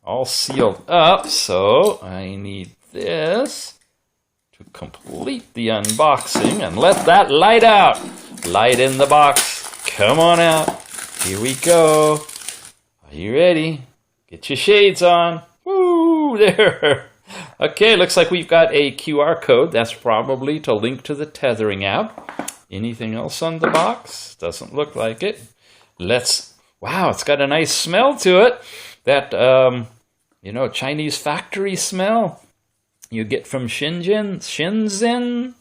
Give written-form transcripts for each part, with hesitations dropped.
all sealed up. So I need this to complete the unboxing and let that light out. Light in the box. Come on out. Here we go. Are you ready? Get your shades on. Woo, there. Okay, looks like we've got a QR code. That's probably to link to the tethering app. Anything else on the box? Doesn't look like it. Wow, it's got a nice smell to it. That, Chinese factory smell you get from Shenzhen,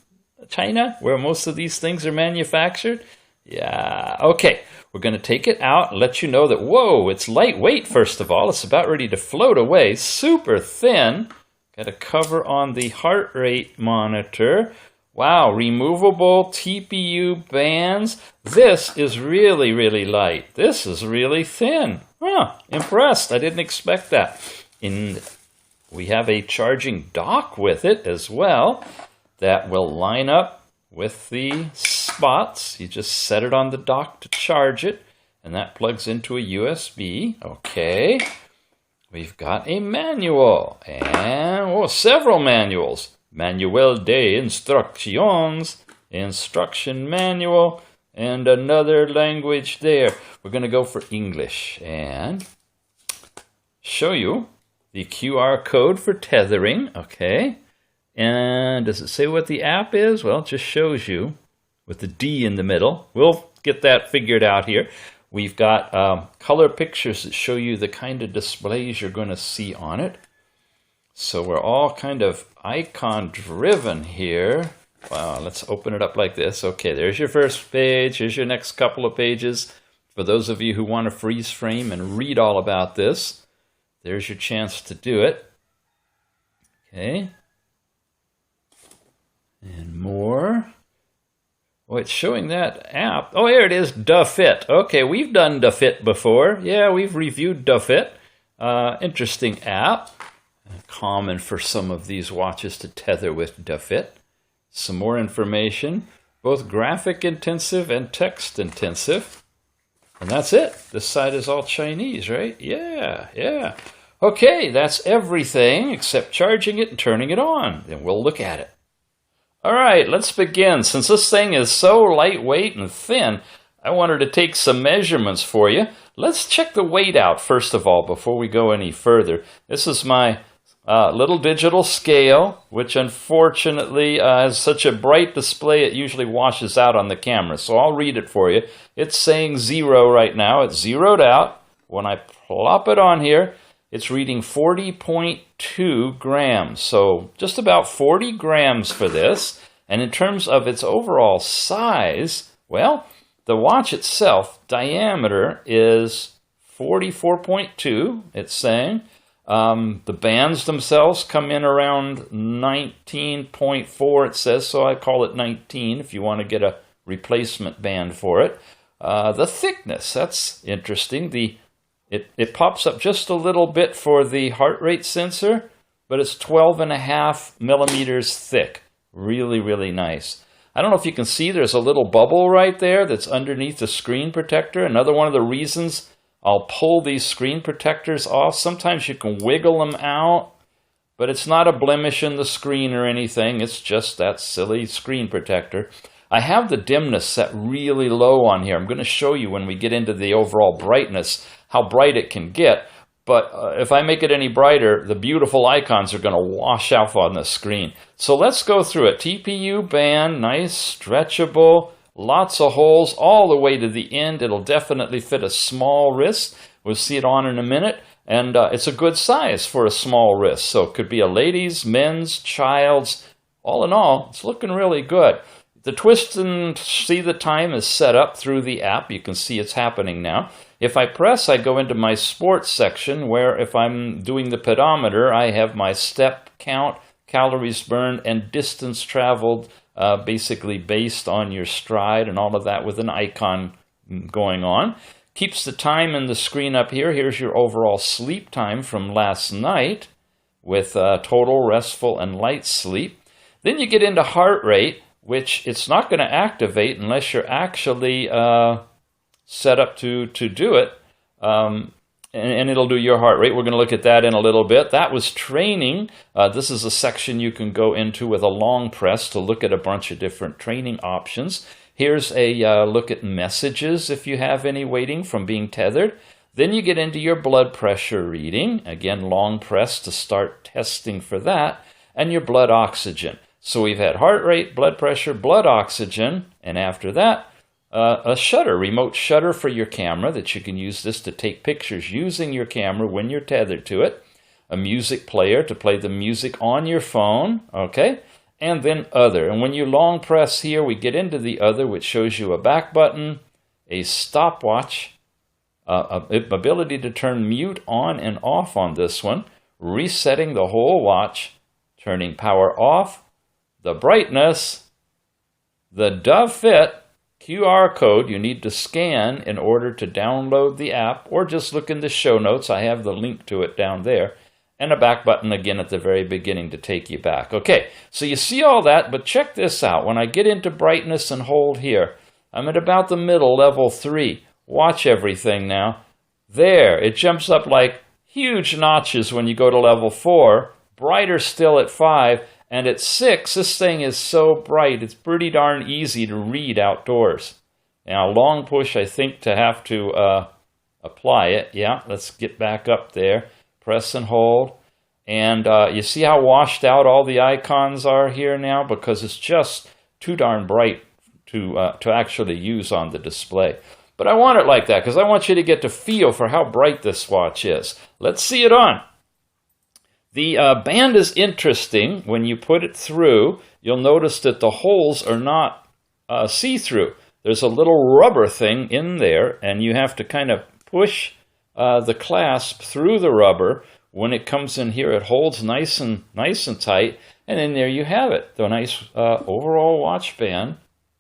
China, where most of these things are manufactured. Yeah, okay. We're going to take it out and let you know that, whoa, it's lightweight, first of all. It's about ready to float away. Super thin. Got a cover on the heart rate monitor. Wow, removable TPU bands. This is really, really light. This is really thin. Huh, impressed. I didn't expect that. And we have a charging dock with it as well that will line up with the spots. You just set it on the dock to charge it, and that plugs into a USB. Okay. We've got a manual and several manuals. Manual de instrucciones, instruction manual, and another language there. We're going to go for English and show you the QR code for tethering. Okay. And does it say what the app is? Well, it just shows you with the D in the middle. We'll get that figured out here. We've got color pictures that show you the kind of displays you're going to see on it. So we're all kind of icon driven here. Wow, let's open it up like this. Okay, there's your first page. Here's your next couple of pages. For those of you who want to freeze frame and read all about this, there's your chance to do it. Okay. And more. Oh, it's showing that app. Oh, here it is, DaFit. Okay, we've done DaFit before. Yeah, we've reviewed DaFit. Interesting app. Common for some of these watches to tether with DaFit. Some more information, both graphic intensive and text intensive. And that's it. This side is all Chinese, right? Yeah. Okay, that's everything except charging it and turning it on. Then we'll look at it. All right, let's begin. Since this thing is so lightweight and thin, I wanted to take some measurements for you. Let's check the weight out first of all before we go any further. This is my little digital scale, which unfortunately has such a bright display it usually washes out on the camera. So I'll read it for you. It's saying 0 right now. It's zeroed out. When I plop it on here, it's reading 40.2 grams. So just about 40 grams for this. And in terms of its overall size, well, the watch itself, diameter is 44.2, it's saying. The bands themselves come in around 19.4, it says, so I call it 19 if you want to get a replacement band for it. The thickness, that's interesting. It pops up just a little bit for the heart rate sensor, but it's 12.5 millimeters thick. Really, really nice. I don't know if you can see there's a little bubble right there that's underneath the screen protector. Another one of the reasons I'll pull these screen protectors off. Sometimes you can wiggle them out, but it's not a blemish in the screen or anything. It's just that silly screen protector. I have the dimness set really low on here. I'm going to show you when we get into the overall brightness how bright it can get. But if I make it any brighter, the beautiful icons are going to wash out on the screen. So let's go through it. TPU band, nice, stretchable. Lots of holes all the way to the end. It'll definitely fit a small wrist. We'll see it on in a minute. And it's a good size for a small wrist. So it could be a ladies, men's, child's. All in all, it's looking really good. The twist and see the time is set up through the app. You can see it's happening now. If I press, I go into my sports section where if I'm doing the pedometer, I have my step count, calories burned, and distance traveled, basically based on your stride and all of that with an icon going on. Keeps the time in the screen up here. Here's your overall sleep time from last night with total, restful, and light sleep. Then you get into heart rate, which it's not going to activate unless you're actually set up to do it. and it'll do your heart rate. We're going to look at that in a little bit. That was training. This is a section you can go into with a long press to look at a bunch of different training options. Here's a look at messages if you have any waiting from being tethered. Then you get into your blood pressure reading. Again, long press to start testing for that. And your blood oxygen. So we've had heart rate, blood pressure, blood oxygen, and after that, a shutter, remote shutter for your camera that you can use this to take pictures using your camera when you're tethered to it. A music player to play the music on your phone, okay? And then other. And when you long press here, we get into the other, which shows you a back button, a stopwatch, ability to turn mute on and off on this one, resetting the whole watch, turning power off, the brightness, the Dove Fit QR code you need to scan in order to download the app, or just look in the show notes. I have the link to it down there. And a back button again at the very beginning to take you back. Okay, so you see all that, but check this out. When I get into brightness and hold here, I'm at about the middle, level 3. Watch everything now. There, it jumps up like huge notches when you go to level 4. Brighter still at 5. And at 6, this thing is so bright, it's pretty darn easy to read outdoors. Now, long push, I think, to have to apply it. Yeah, let's get back up there. Press and hold. And you see how washed out all the icons are here now? Because it's just too darn bright to actually use on the display. But I want it like that because I want you to get to feel for how bright this watch is. Let's see it on. The band is interesting. When you put it through, you'll notice that the holes are not see-through. There's a little rubber thing in there, and you have to kind of push the clasp through the rubber. When it comes in here, it holds nice and tight, and then there you have it. The nice overall watch band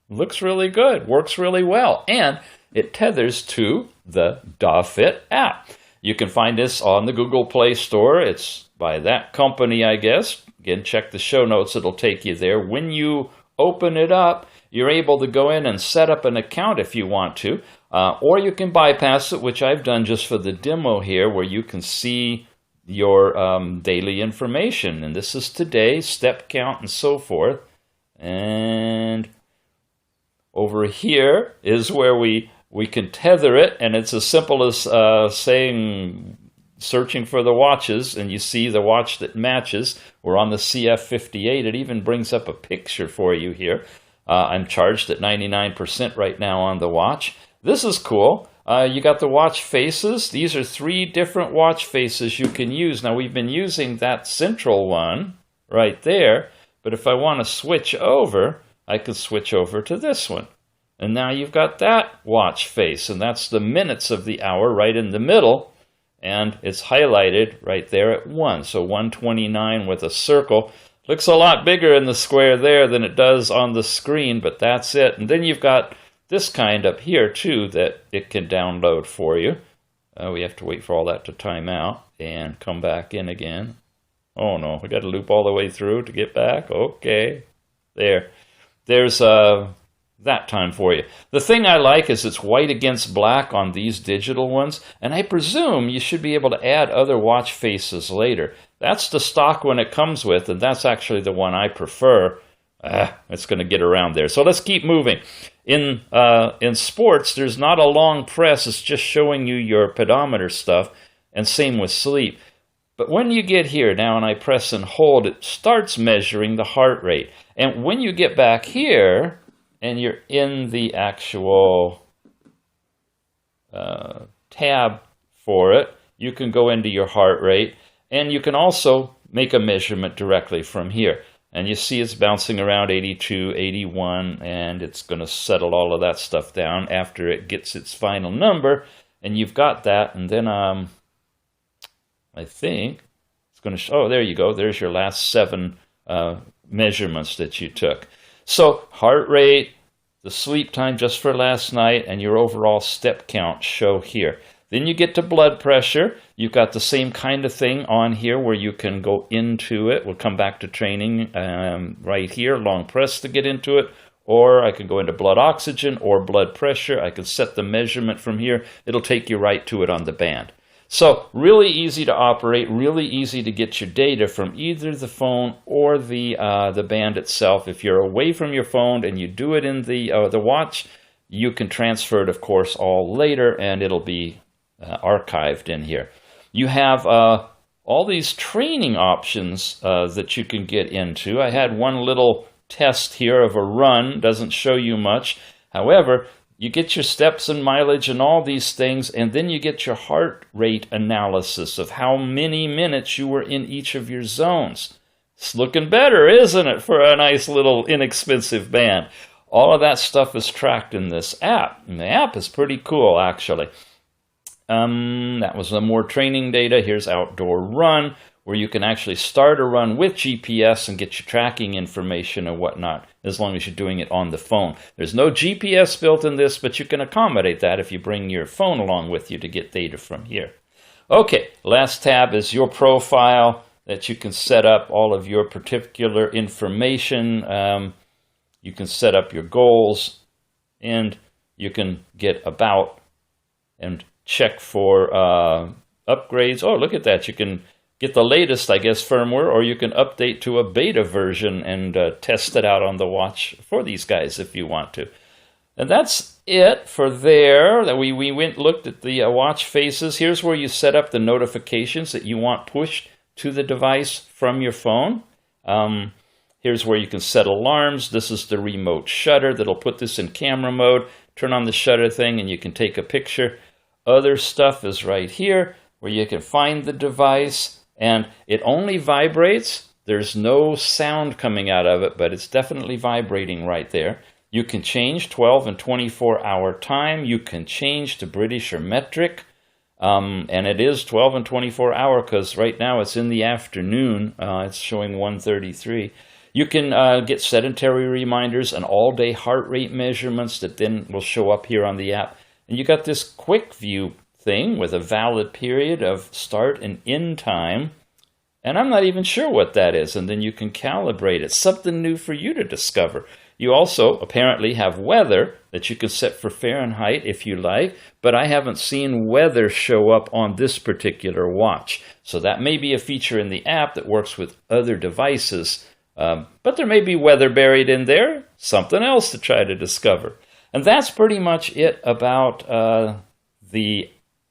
looks really good, works really well, and it tethers to the Dove Fit app. You can find this on the Google Play Store. It's by that company, I guess. Again, check the show notes. It'll take you there. When you open it up, you're able to go in and set up an account if you want to. Or you can bypass it, which I've done just for the demo here, where you can see your daily information. And this is today, step count, and so forth. And over here is where we can tether it, and it's as simple as searching for the watches, and you see the watch that matches. We're on the CF58. It even brings up a picture for you here. I'm charged at 99% right now on the watch. This is cool. You got the watch faces. These are 3 different watch faces you can use. Now, we've been using that central one right there, but if I want to switch over, I can switch over to this one. And now you've got that watch face, and that's the minutes of the hour right in the middle, and it's highlighted right there at 1. So 1:29 with a circle. Looks a lot bigger in the square there than it does on the screen, but that's it. And then you've got this kind up here, too, that it can download for you. We have to wait for all that to time out and come back in again. Oh, no, we got to loop all the way through to get back. Okay, there's that time for you. The thing I like is it's white against black on these digital ones, and I presume you should be able to add other watch faces later. That's the stock one it comes with, and that's actually the one I prefer. It's going to get around there. So let's keep moving. In sports, there's not a long press. It's just showing you your pedometer stuff, and same with sleep. But when you get here now and I press and hold, it starts measuring the heart rate. And when you get back here, and you're in the actual tab for it, you can go into your heart rate, and you can also make a measurement directly from here. And you see it's bouncing around 82, 81, and it's going to settle all of that stuff down after it gets its final number. And you've got that, and then I think it's going to show, oh, there you go. There's your last 7 measurements that you took. So heart rate, the sleep time just for last night, and your overall step count show here. Then you get to blood pressure. You've got the same kind of thing on here where you can go into it. We'll come back to training right here, long press to get into it. Or I can go into blood oxygen or blood pressure. I can set the measurement from here. It'll take you right to it on the band. So really easy to operate, really easy to get your data from either the phone or the band itself. If you're away from your phone and you do it in the watch, you can transfer it, of course, all later, and it'll be archived in here. You have all these training options that you can get into. I had one little test here of a run, doesn't show you much. However, you get your steps and mileage and all these things, and then you get your heart rate analysis of how many minutes you were in each of your zones. It's looking better, isn't it, for a nice little inexpensive band? All of that stuff is tracked in this app, and the app is pretty cool, actually. That was the more training data. Here's Outdoor Run, where you can actually start a run with GPS and get your tracking information and whatnot, as long as you're doing it on the phone. There's no GPS built in this, but you can accommodate that if you bring your phone along with you to get data from here. Okay, last tab is your profile, that you can set up all of your particular information. You can set up your goals, and you can get about and check for upgrades. Oh, look at that. You can get the latest, I guess, firmware, or you can update to a beta version and test it out on the watch for these guys if you want to. And that's it for there. We went looked at the watch faces. Here's where you set up the notifications that you want pushed to the device from your phone. Here's where you can set alarms. This is the remote shutter that'll put this in camera mode. Turn on the shutter thing and you can take a picture. Other stuff is right here where you can find the device, and it only vibrates. There's no sound coming out of it, but it's definitely vibrating right there. You can change 12 and 24-hour time. You can change to British or metric. And it is 12 and 24-hour because right now it's in the afternoon. It's showing 1:33. You can get sedentary reminders and all-day heart rate measurements that then will show up here on the app. And you got this quick view thing with a valid period of start and end time. And I'm not even sure what that is. And then you can calibrate it. Something new for you to discover. You also apparently have weather that you can set for Fahrenheit if you like, but I haven't seen weather show up on this particular watch. So that may be a feature in the app that works with other devices, but there may be weather buried in there, something else to try to discover. And that's pretty much it about the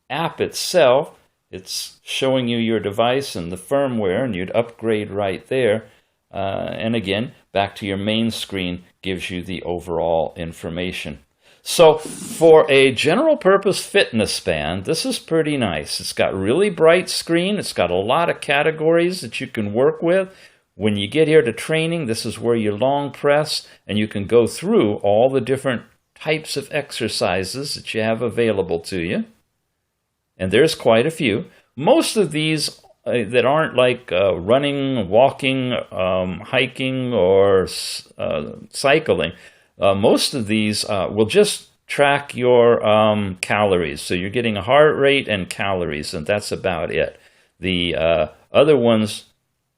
app itself. It's showing you your device and the firmware, and you'd upgrade right there. And again, back to your main screen gives you the overall information. So for a general purpose fitness band, this is pretty nice. It's got really bright screen. It's got a lot of categories that you can work with. When you get here to training, this is where you long press, and you can go through all the different types of exercises that you have available to you. And there's quite a few. Most of these that aren't like running, walking, hiking, or cycling, most of these will just track your calories. So you're getting a heart rate and calories, and that's about it. The other ones,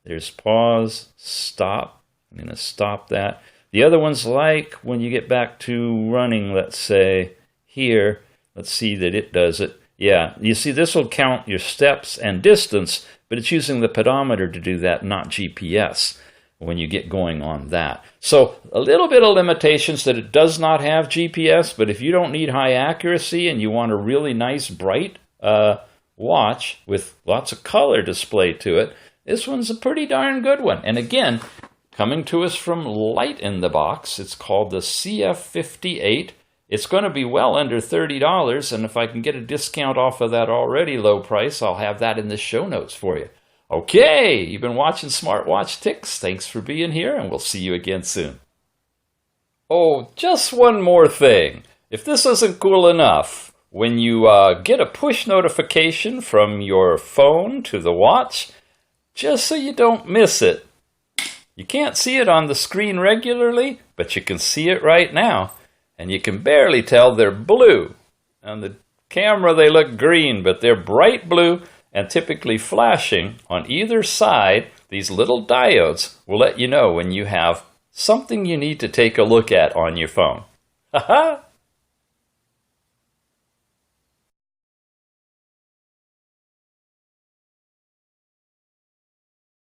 there's pause, stop. I'm going to stop that. The other ones, like when you get back to running, let's say here, let's see that it does it. Yeah, you see this will count your steps and distance, but it's using the pedometer to do that, not GPS, when you get going on that. So a little bit of limitations that it does not have GPS, but if you don't need high accuracy and you want a really nice bright watch with lots of color display to it, this one's a pretty darn good one. And again, coming to us from Light in the Box, it's called the CF58. It's going to be well under $30, and if I can get a discount off of that already low price, I'll have that in the show notes for you. Okay, you've been watching Smartwatch Ticks. Thanks for being here, and we'll see you again soon. Oh, just one more thing. If this isn't cool enough, when you get a push notification from your phone to the watch, just so you don't miss it, you can't see it on the screen regularly, but you can see it right now. And you can barely tell they're blue. On the camera they look green, but they're bright blue and typically flashing on either side. These little diodes will let you know when you have something you need to take a look at on your phone. Ha ha!